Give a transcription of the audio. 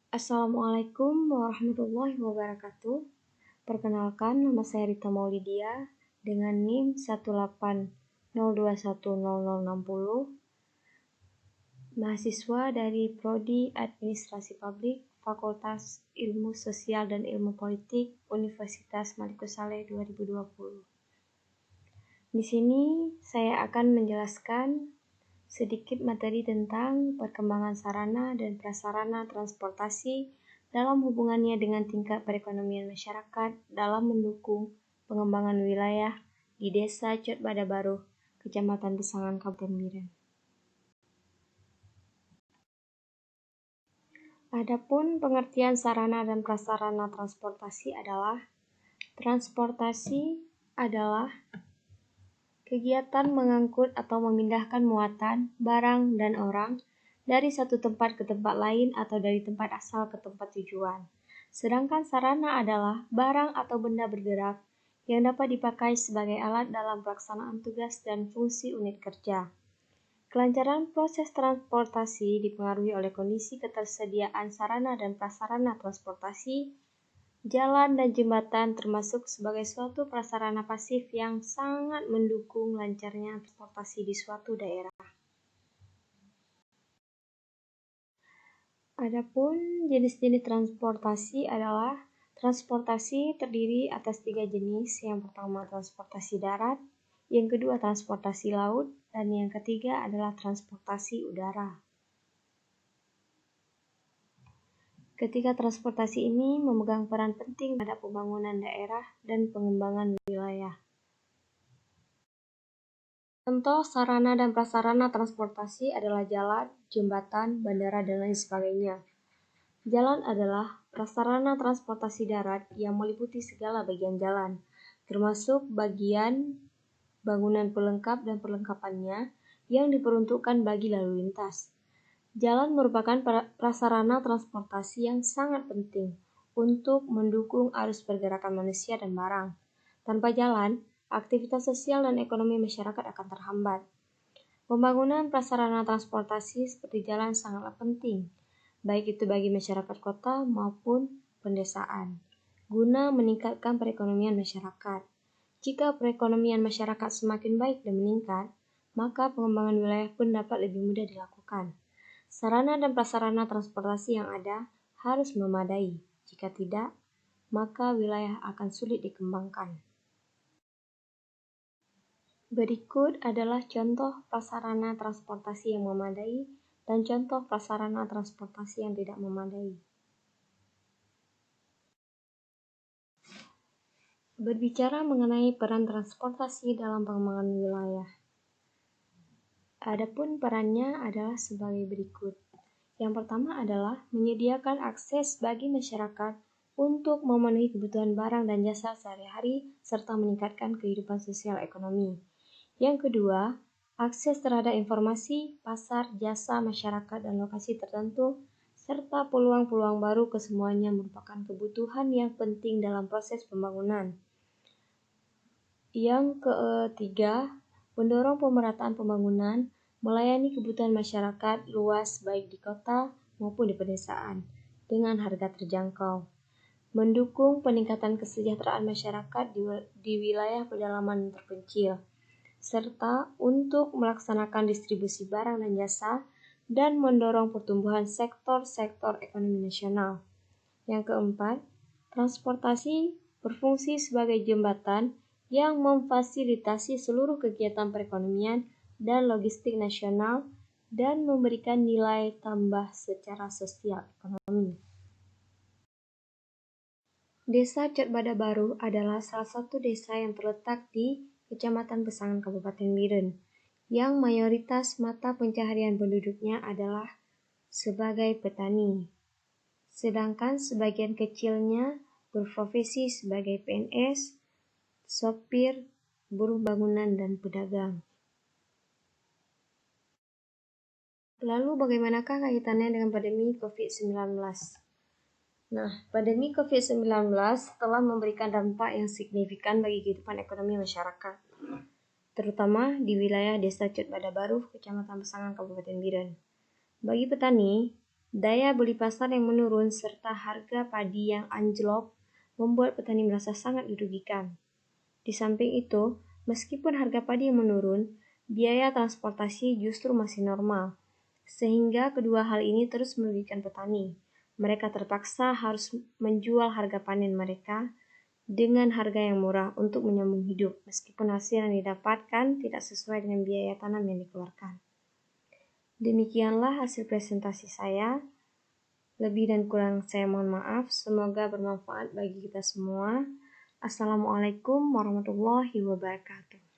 Assalamualaikum warahmatullahi wabarakatuh. Perkenalkan, nama saya Rita Maulidia dengan NIM 180210060, mahasiswa dari Prodi Administrasi Publik, Fakultas Ilmu Sosial dan Ilmu Politik, Universitas Maliku Saleh 2020. Di sini saya akan menjelaskan sedikit materi tentang perkembangan sarana dan prasarana transportasi dalam hubungannya dengan tingkat perekonomian masyarakat dalam mendukung pengembangan wilayah di Desa Cotbadabaruh, Kecamatan Besangan, Kabupaten Biren. Adapun pengertian sarana dan prasarana transportasi adalah kegiatan mengangkut atau memindahkan muatan, barang, dan orang dari satu tempat ke tempat lain atau dari tempat asal ke tempat tujuan. Sedangkan sarana adalah barang atau benda bergerak yang dapat dipakai sebagai alat dalam pelaksanaan tugas dan fungsi unit kerja. Kelancaran proses transportasi dipengaruhi oleh kondisi ketersediaan sarana dan prasarana transportasi. Jalan dan jembatan termasuk sebagai suatu prasarana pasif yang sangat mendukung lancarnya transportasi di suatu daerah. Adapun jenis-jenis transportasi adalah transportasi terdiri atas 3 jenis. Yang pertama transportasi darat, yang kedua transportasi laut, dan yang ketiga adalah transportasi udara. Ketiga transportasi ini memegang peran penting pada pembangunan daerah dan pengembangan wilayah. Contoh sarana dan prasarana transportasi adalah jalan, jembatan, bandara, dan lain sebagainya. Jalan adalah prasarana transportasi darat yang meliputi segala bagian jalan, termasuk bagian bangunan pelengkap dan perlengkapannya yang diperuntukkan bagi lalu lintas. Jalan merupakan prasarana transportasi yang sangat penting untuk mendukung arus pergerakan manusia dan barang. Tanpa jalan, aktivitas sosial dan ekonomi masyarakat akan terhambat. Pembangunan prasarana transportasi seperti jalan sangatlah penting, baik itu bagi masyarakat kota maupun pedesaan, guna meningkatkan perekonomian masyarakat. Jika perekonomian masyarakat semakin baik dan meningkat, maka pengembangan wilayah pun dapat lebih mudah dilakukan. Sarana dan prasarana transportasi yang ada harus memadai. Jika tidak, maka wilayah akan sulit dikembangkan. Berikut adalah contoh prasarana transportasi yang memadai dan contoh prasarana transportasi yang tidak memadai. Berbicara mengenai peran transportasi dalam pengembangan wilayah. Adapun perannya adalah sebagai berikut. Yang pertama adalah menyediakan akses bagi masyarakat untuk memenuhi kebutuhan barang dan jasa sehari-hari serta meningkatkan kehidupan sosial ekonomi. Yang kedua, akses terhadap informasi, pasar, jasa, masyarakat, dan lokasi tertentu, serta peluang-peluang baru kesemuanya merupakan kebutuhan yang penting dalam proses pembangunan. Yang ketiga, mendorong pemerataan pembangunan, melayani kebutuhan masyarakat luas baik di kota maupun di pedesaan dengan harga terjangkau, mendukung peningkatan kesejahteraan masyarakat di wilayah pedalaman terpencil, serta untuk melaksanakan distribusi barang dan jasa dan mendorong pertumbuhan sektor-sektor ekonomi nasional. Yang keempat, transportasi berfungsi sebagai jembatan yang memfasilitasi seluruh kegiatan perekonomian dan logistik nasional dan memberikan nilai tambah secara sosial ekonomi. Desa Cotbadabaruh adalah salah satu desa yang terletak di Kecamatan Besangan, Kabupaten Biren, yang mayoritas mata pencaharian penduduknya adalah sebagai petani. Sedangkan sebagian kecilnya berprofesi sebagai PNS, sopir, buruh bangunan, dan pedagang. Lalu bagaimanakah kaitannya dengan pandemi COVID-19? Nah, pandemi COVID-19 telah memberikan dampak yang signifikan bagi kehidupan ekonomi masyarakat, terutama di wilayah Desa Cotbadabaruh, Kecamatan Besangan, Kabupaten Biren. Bagi petani, Daya beli pasar yang menurun serta harga padi yang anjlok membuat petani merasa sangat dirugikan. Di samping itu, meskipun harga padi yang menurun, biaya transportasi justru masih normal, sehingga kedua hal ini terus merugikan petani. Mereka terpaksa harus menjual harga panen mereka dengan harga yang murah untuk menyambung hidup, meskipun hasil yang didapatkan tidak sesuai dengan biaya tanam yang dikeluarkan. Demikianlah hasil presentasi saya. Lebih dan kurang saya mohon maaf. Semoga bermanfaat bagi kita semua. Assalamualaikum warahmatullahi wabarakatuh.